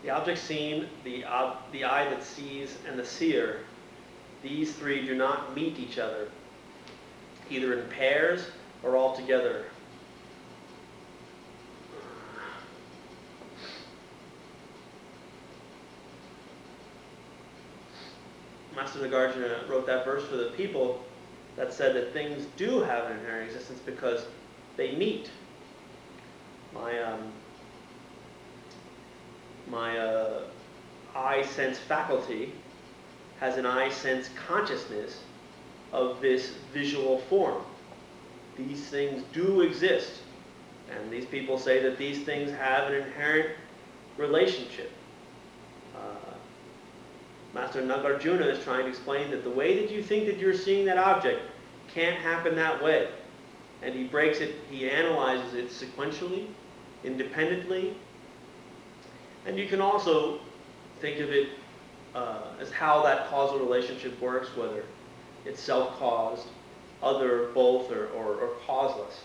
The object seen, the eye that sees, and the seer, these three do not meet each other, either in pairs or all together. Master Nagarjuna wrote that verse for the people that said that things do have an inherent existence because they meet. My eye sense faculty has an eye sense consciousness of this visual form. These things do exist, and these people say that these things have an inherent relationship. Master Nagarjuna is trying to explain that the way that you think that you're seeing that object can't happen that way. And he breaks it, he analyzes it sequentially, independently. And you can also think of it as how that causal relationship works, whether it's self-caused, other, both, or causeless.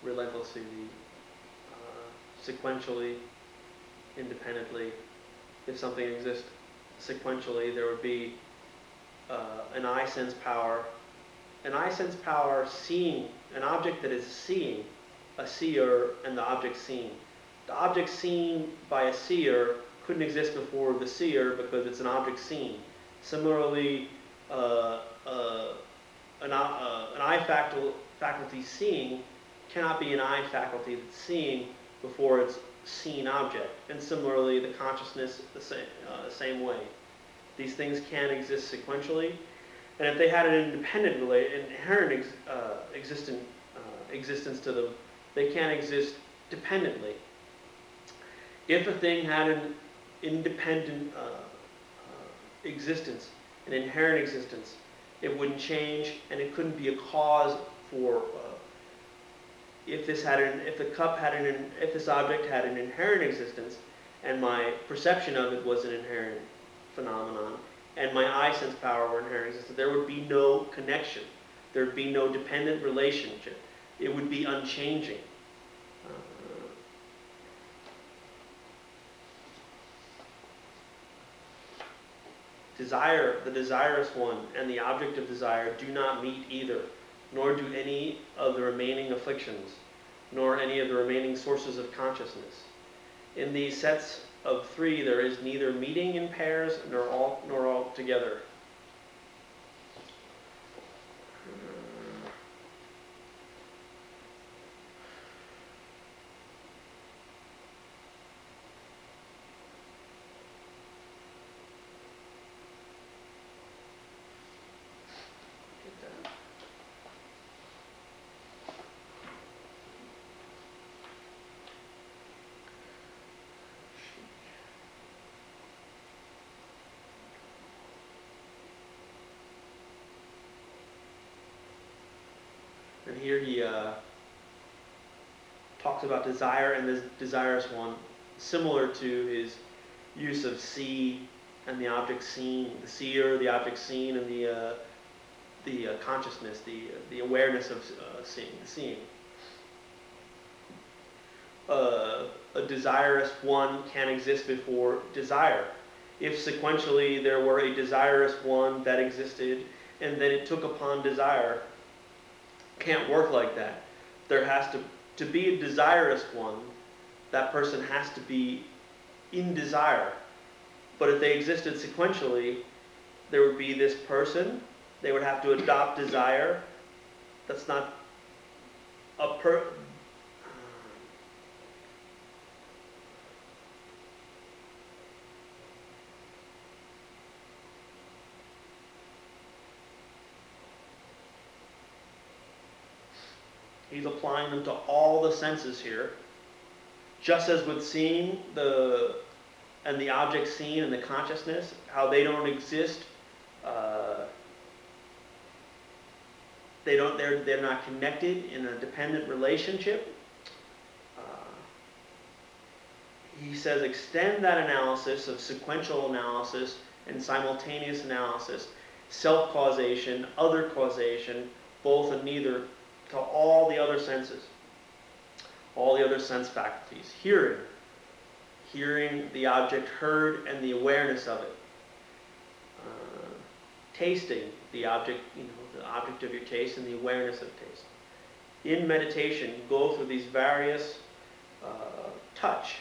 Relentlessly, sequentially, independently. If something exists sequentially, there would be an eye sense power. An eye sense power seeing, an object that is seeing, a seer, and the object seen. The object seen by a seer couldn't exist before the seer because it's an object seen. Similarly, an eye faculty seeing cannot be an eye faculty that's seeing before it's seen object. And similarly, the consciousness the same way. These things can exist sequentially, and if they had an independent, inherent existence to them, they can exist dependently. If a thing had an independent existence, an inherent existence, it wouldn't change, and it couldn't be a cause for. If this object had an inherent existence, and my perception of it was an inherent phenomenon, and my eye sense power were inherent existence, there would be no connection. There would be no dependent relationship. It would be unchanging. Desire, the desirous one, and the object of desire do not meet either, nor do any of the remaining afflictions, nor any of the remaining sources of consciousness. In these sets of three, there is neither meeting in pairs nor all together. And here he talks about desire and the desirous one, similar to his use of see and the object seen, the seer, the object seen, and the consciousness, the awareness of seeing. A desirous one can exist before desire. If sequentially there were a desirous one that existed and then it took upon desire, can't work like that. There has to be a desirous one, that person has to be in desire. But if they existed sequentially, there would be this person, they would have to adopt desire. That's not a He's applying them to all the senses here. Just as with seeing and the object seen and the consciousness, how they don't exist, they're not connected in a dependent relationship. He says extend that analysis of sequential analysis and simultaneous analysis, self-causation, other causation, both and neither, to all the other senses, all the other sense faculties. Hearing the object heard and the awareness of it. Tasting the object, the object of your taste and the awareness of taste. In meditation, go through these various touch,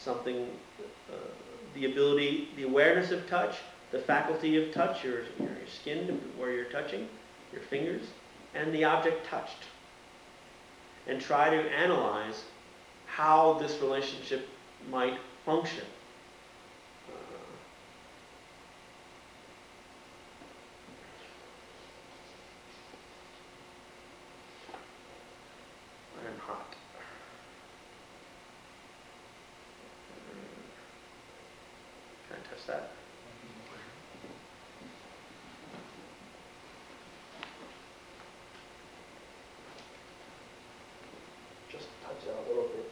the awareness of touch, the faculty of touch, your skin where you're touching, your fingers, and the object touched. And try to analyze how this relationship might function. I'm hot. Can I touch that? Just touch it a little bit.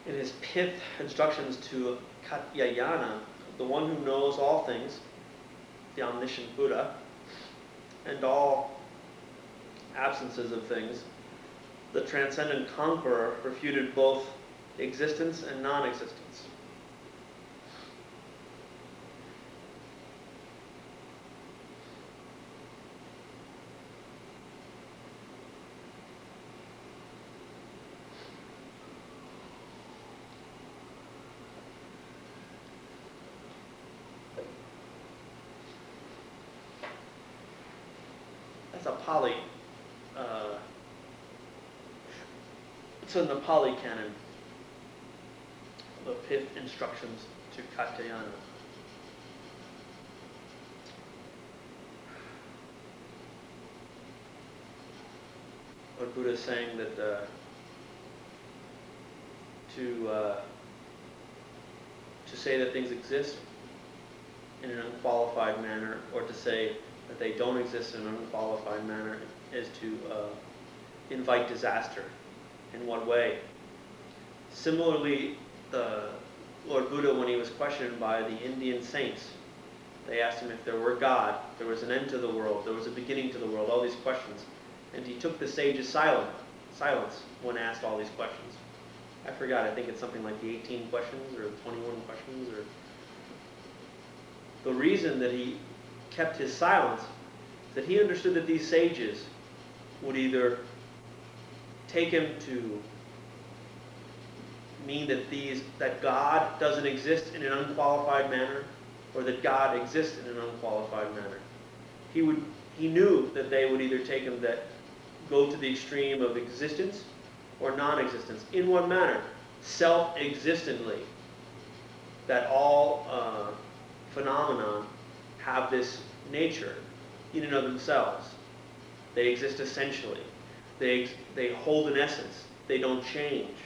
In his pith instructions to Katyayana, the one who knows all things, the omniscient Buddha, and all absences of things, the transcendent conqueror refuted both existence and non-existence. That's a Pali. It's in the Pali canon, the pith instructions to Katyayana. What Buddha is saying that to say that things exist in an unqualified manner, or to say that they don't exist in an unqualified manner, is to invite disaster. In what way? Similarly, Lord Buddha, when he was questioned by the Indian saints, they asked him if there were God, there was an end to the world, there was a beginning to the world, all these questions. And he took the sage's silence when asked all these questions. I forgot, I think it's something like the 18 questions or the 21 questions. Or the reason that he kept his silence is that he understood that these sages would either take him to mean that God doesn't exist in an unqualified manner, or that God exists in an unqualified manner. He knew that they would either take him that go to the extreme of existence or non-existence. In what manner? Self-existently. That all phenomena have this nature in and of themselves. They exist essentially. They hold an essence. They don't change.